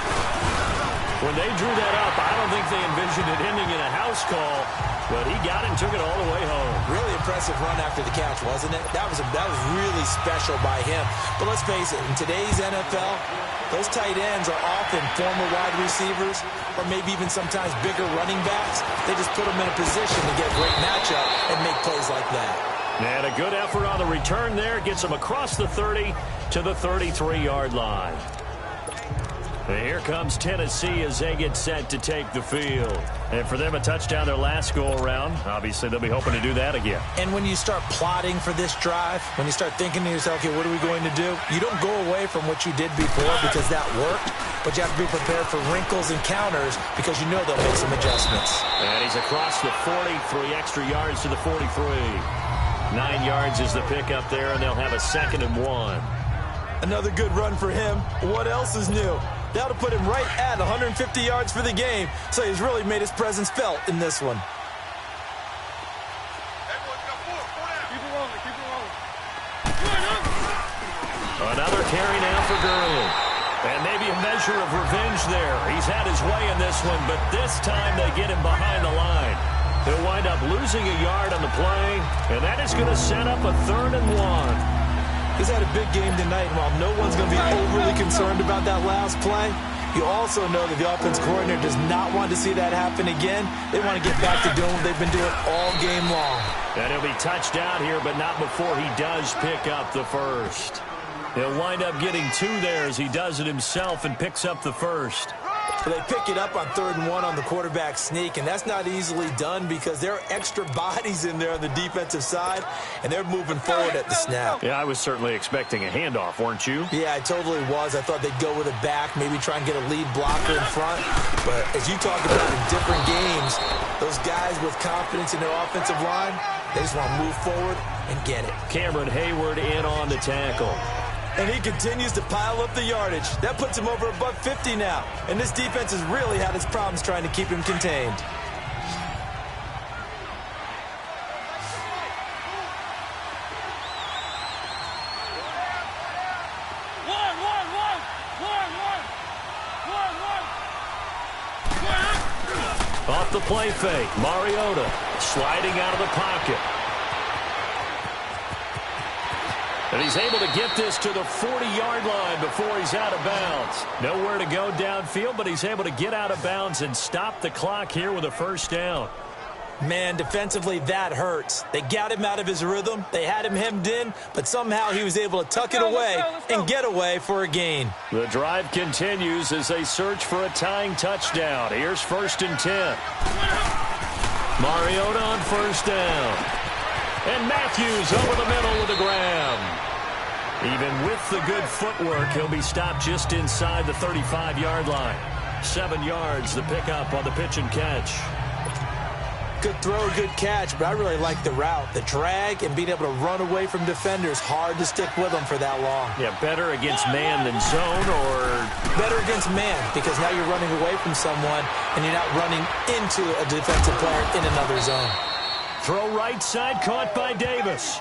Speaker 3: When they drew that up, I don't think they envisioned it ending in a house call, but he got it and took it all the way home.
Speaker 4: Really impressive run after the catch, wasn't it? That was really special by him. But let's face it, in today's NFL, those tight ends are often former wide receivers or maybe even sometimes bigger running backs. They just put them in a position to get a great matchup and make plays like that.
Speaker 3: And a good effort on the return there. Gets them across the 30 to the 33-yard line. And here comes Tennessee as they get set to take the field. And for them, a touchdown their last go-around. Obviously, they'll be hoping to do that again.
Speaker 4: And when you start plotting for this drive, when you start thinking to yourself, okay, what are we going to do? You don't go away from what you did before because that worked, but you have to be prepared for wrinkles and counters because you know they'll make some adjustments.
Speaker 3: And he's across the 40, 3 extra yards to the 43. 9 yards is the pickup there, and they'll have a 2nd and 1.
Speaker 4: Another good run for him. What else is new? That'll put him right at 150 yards for the game, so he's really made his presence felt in this one.
Speaker 3: Another carry now for Gurley. And maybe a measure of revenge there. He's had his way in this one, but this time they get him behind the line. He'll wind up losing a yard on the play, and that is going to set up a 3rd and 1.
Speaker 4: He's had a big game tonight, and while no one's going to be overly concerned about that last play, you also know that the offense coordinator does not want to see that happen again. They want to get back to doing what they've been doing all game long.
Speaker 3: And he'll be touched out here, but not before he does pick up the first. He'll wind up getting 2 there as he does it himself and picks up the first.
Speaker 4: So they pick it up on 3rd and 1 on the quarterback sneak, and that's not easily done because there are extra bodies in there on the defensive side, and they're moving forward at the snap.
Speaker 3: Yeah, I was certainly expecting a handoff, weren't you?
Speaker 4: Yeah, I totally was. I thought they'd go with a back, maybe try and get a lead blocker in front. But as you talk about in different games, those guys with confidence in their offensive line, they just want to move forward and get it.
Speaker 3: Cameron Hayward in on the tackle.
Speaker 4: And he continues to pile up the yardage. That puts him over $150 now. And this defense has really had its problems trying to keep him contained.
Speaker 3: Off the play fake, Mariota sliding out of the pocket. And he's able to get this to the 40-yard line before he's out of bounds. Nowhere to go downfield, but he's able to get out of bounds and stop the clock here with a 1st down.
Speaker 4: Man, defensively, that hurts. They got him out of his rhythm. They had him hemmed in, but somehow he was able to tuck it away and get away for a gain.
Speaker 3: The drive continues as they search for a tying touchdown. Here's 1st and 10. Mariota on 1st down. And Matthews over the middle with a grab. Even with the good footwork, he'll be stopped just inside the 35-yard line. 7 yards, the pickup on the pitch and catch.
Speaker 4: Good throw, good catch, but I really like the route. The drag and being able to run away from defenders, hard to stick with them for that long.
Speaker 3: Yeah, better against man than zone, or?
Speaker 4: Better against man, because now you're running away from someone and you're not running into a defensive player in another zone.
Speaker 3: Throw right side, caught by Davis.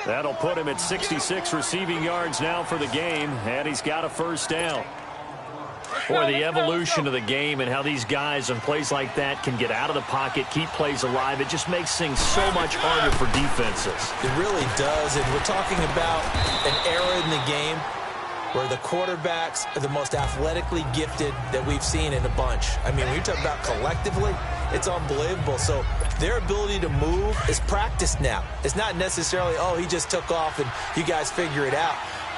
Speaker 3: That'll put him at 66 receiving yards now for the game, and he's got a 1st down. Boy, the evolution of the game and how these guys on plays like that can get out of the pocket, keep plays alive, it just makes things so much harder for defenses.
Speaker 4: It really does, and we're talking about an era in the game where the quarterbacks are the most athletically gifted that we've seen in a bunch. I mean, when you talk about collectively, it's unbelievable. So their ability to move is practiced now. It's not necessarily, oh, he just took off and you guys figure it out.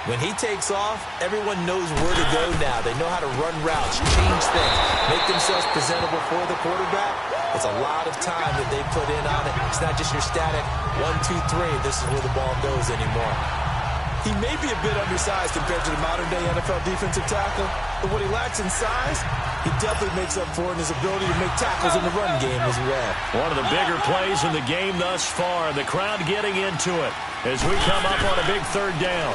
Speaker 4: When he takes off, everyone knows where to go now. They know how to run routes, change things, make themselves presentable for the quarterback. It's a lot of time that they put in on it. It's not just your static 1, 2, 3. This is where the ball goes anymore. He may be a bit undersized compared to the modern-day NFL defensive tackle, but what he lacks in size, he definitely makes up for in his ability to make tackles in the run game as well. One of the bigger plays in the game thus far. The crowd getting into it as we come up on a big third down.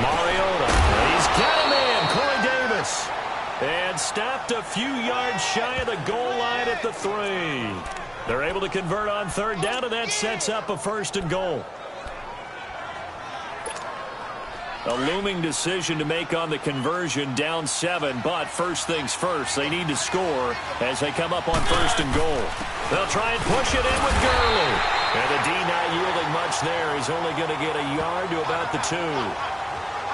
Speaker 4: Mariota, he's got him in, Corey Davis. And stopped a few yards shy of the goal line at the 3. They're able to convert on third down, and that sets up a 1st and goal. A looming decision to make on the conversion, down 7, but first things first, they need to score as they come up on 1st and goal. They'll try and push it in with Gurley. And the D not yielding much there. He's only going to get a yard to about the 2.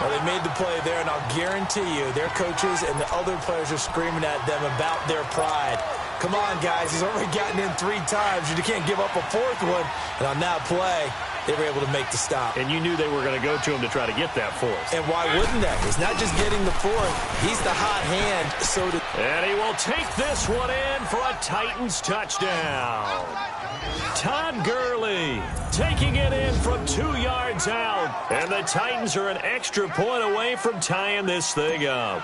Speaker 4: Well, they made the play there, and I'll guarantee you their coaches and the other players are screaming at them about their pride. Come on, guys. He's already gotten in 3 times. You can't give up a 4th one. And on that play, they were able to make the stop. And you knew they were going to go to him to try to get that 4th. And why wouldn't they? He's not just getting the 4th. He's the hot hand. And he will take this one in for a Titans touchdown. Todd Gurley taking it in from 2 yards out. And the Titans are an extra point away from tying this thing up.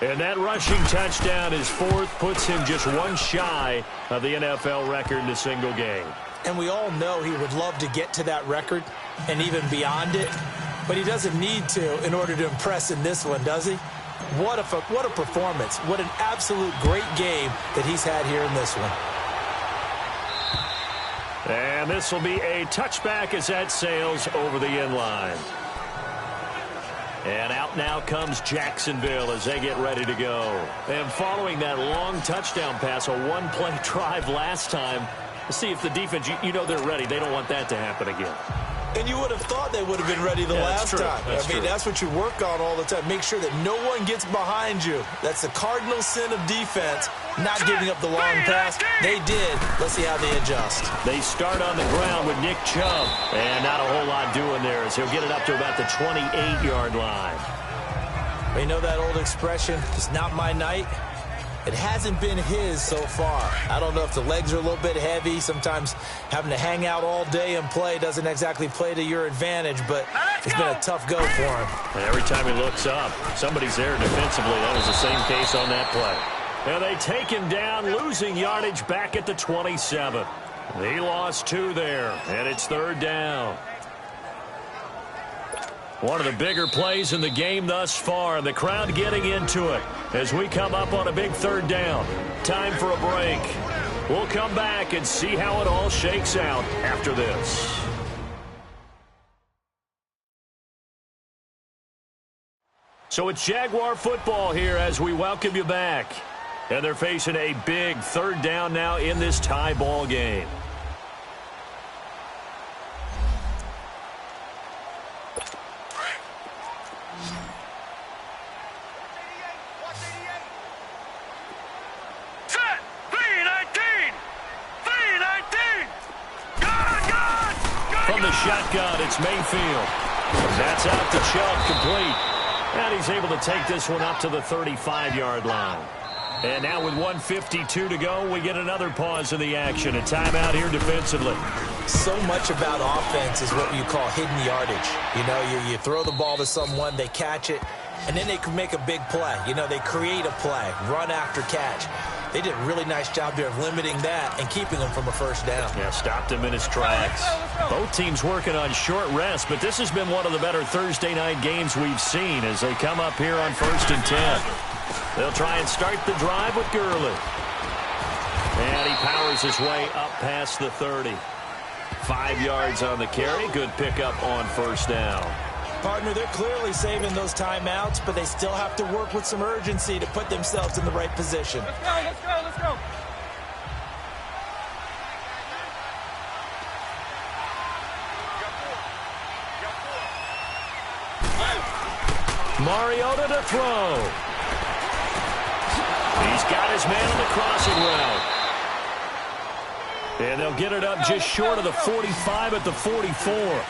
Speaker 4: And that rushing touchdown, his 4th, puts him just 1 shy of the NFL record in a single game. And we all know he would love to get to that record and even beyond it. But he doesn't need to in order to impress in this one, does he? What a performance. What an absolute great game that he's had here in this one. And this will be a touchback as that sails over the end line. And out now comes Jacksonville as they get ready to go. And following that long touchdown pass, a 1-play drive last time, see if the defense, you know they're ready. They don't want that to happen again. And you would have thought they would have been ready the last time. That's what you work on all the time. Make sure that no one gets behind you. That's the cardinal sin of defense, not giving up the long pass. They did. Let's see how they adjust. They start on the ground with Nick Chubb. And not a whole lot doing there as he'll get it up to about the 28-yard line. You know that old expression, it's not my night. It hasn't been his so far. I don't know if the legs are a little bit heavy. Sometimes having to hang out all day and play doesn't exactly play to your advantage, but it's been a tough go for him. And every time he looks up, somebody's there defensively. That was the same case on that play. And they take him down, losing yardage back at the 27. He lost 2 there, and it's 3rd down. One of the bigger plays in the game thus far, and the crowd getting into it as we come up on a big 3rd down. Time for a break. We'll come back and see how it all shakes out after this. So it's Jaguar football here as we welcome you back. And they're facing a big 3rd down now in this tie ball game. From the shotgun, it's Mayfield. That's out to Chubb, complete. And he's able to take this one up to the 35-yard line. And now with 1:52 to go, we get another pause in the action. A timeout here defensively. So much about offense is what you call hidden yardage. You know, you throw the ball to someone, they catch it, and then they can make a big play. You know, they create a play, run after catch. They did a really nice job there of limiting that and keeping them from a 1st down. Yeah, stopped him in his tracks. Both teams working on short rest, but this has been one of the better Thursday night games we've seen as they come up here on 1st and 10. They'll try and start the drive with Gurley. And he powers his way up past the 30. 5 yards on the carry. Good pickup on 1st down. Partner, they're clearly saving those timeouts, but they still have to work with some urgency to put themselves in the right position.
Speaker 5: Let's go, let's go, let's go.
Speaker 3: Mariota to throw. He's got his man on the crossing route. And they'll get it up just short of the 45 at the 44.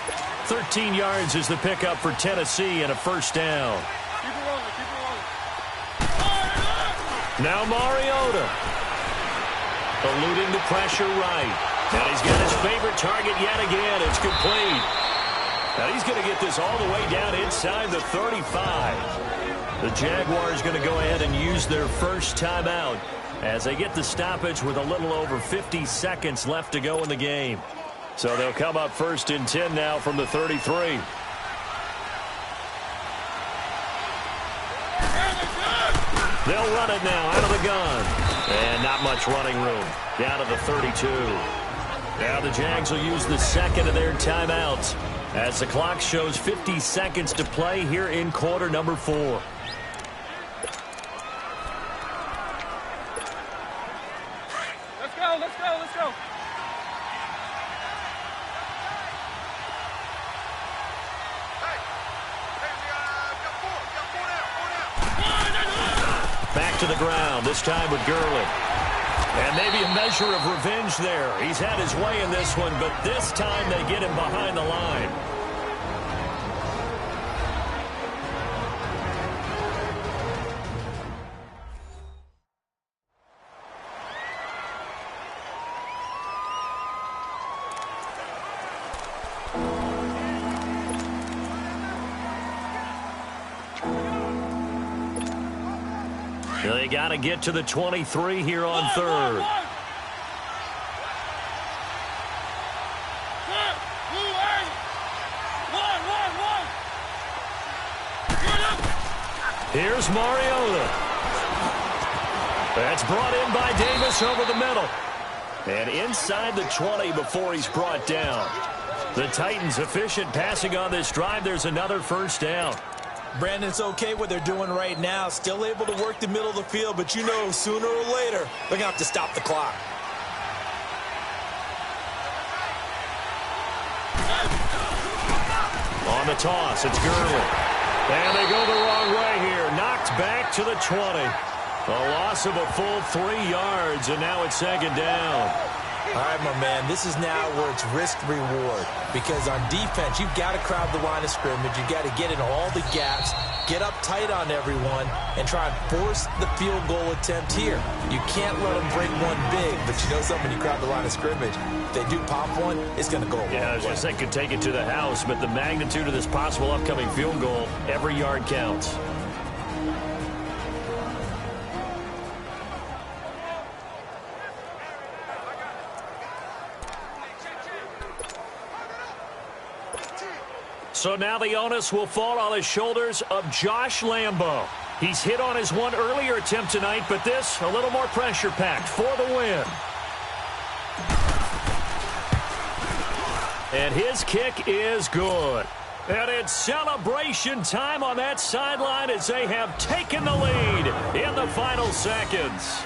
Speaker 3: 13 yards is the pickup for Tennessee and a 1st down.
Speaker 5: Keep it rolling, keep it rolling.
Speaker 3: Now Mariota. Eluding the pressure right. And he's got his favorite target yet again. It's complete. Now he's going to get this all the way down inside the 35. The Jaguars going to go ahead and use their first timeout as they get the stoppage with a little over 50 seconds left to go in the game. So they'll come up first and 10 now from the 33. They'll run it now out of the gun. And not much running room. Down to the 32. Now the Jags will use the second of their timeouts as the clock shows 50 seconds to play here in quarter number 4.
Speaker 5: Let's go, let's go, let's go.
Speaker 3: Back to the ground, this time with Gurley. And maybe a measure of revenge there. He's had his way in this one, but this time they get him behind the line. They got to get to the 23 here on third. Here's Mariota. That's brought in by Davis over the middle. And inside the 20 before he's brought down. The Titans efficient passing on this drive. There's another first down.
Speaker 4: Brandon, it's okay what they're doing right now. Still able to work the middle of the field, but you know sooner or later they're going to have to stop the clock.
Speaker 3: On the toss, it's Gurley. And they go the wrong way here. Knocked back to the 20. A loss of a full 3 yards, and now it's second down.
Speaker 4: All right, my man, this is now where it's risk-reward. Because on defense, you've got to crowd the line of scrimmage. You've got to get in all the gaps, get up tight on everyone, and try and force the field goal attempt here. You can't let them break one big, but you know something, when you crowd the line of scrimmage, if they do pop one, it's going to go a long way.
Speaker 3: Yeah, I was going to say could take it to the house, but the magnitude of this possible upcoming field goal, every yard counts. So now the onus will fall on the shoulders of Josh Lambo. He's hit on his one earlier attempt tonight, but this a little more pressure-packed for the win. And his kick is good. And it's celebration time on that sideline as they have taken the lead in the final seconds.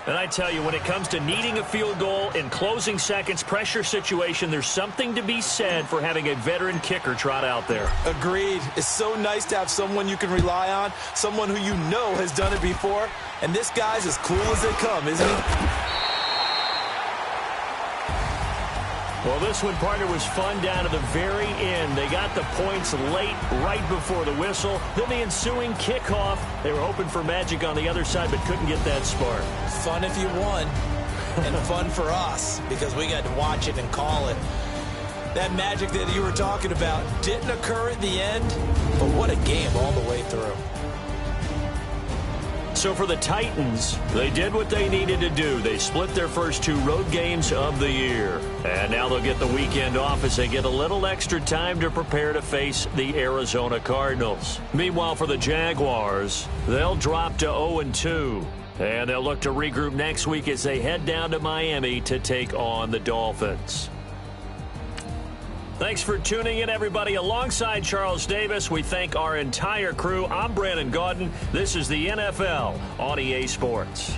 Speaker 3: And I tell you, when it comes to needing a field goal in closing seconds, pressure situation, there's something to be said for having a veteran kicker trot out there.
Speaker 4: Agreed. It's so nice to have someone you can rely on, someone who you know has done it before. And this guy's as cool as they come, isn't he?
Speaker 3: Well, this one, partner, was fun down to the very end. They got the points late, right before the whistle. Then the ensuing kickoff. They were hoping for magic on the other side, but couldn't get that spark.
Speaker 4: Fun if you won, and fun for us, because we got to watch it and call it. That magic that you were talking about didn't occur at the end, but what a game all the way through.
Speaker 3: So for the Titans, they did what they needed to do. They split their first 2 road games of the year. And now they'll get the weekend off as they get a little extra time to prepare to face the Arizona Cardinals. Meanwhile, for the Jaguars, they'll drop to 0-2. And they'll look to regroup next week as they head down to Miami to take on the Dolphins. Thanks for tuning in, everybody. Alongside Charles Davis, we thank our entire crew. I'm Brandon Gaudin. This is the NFL on EA Sports.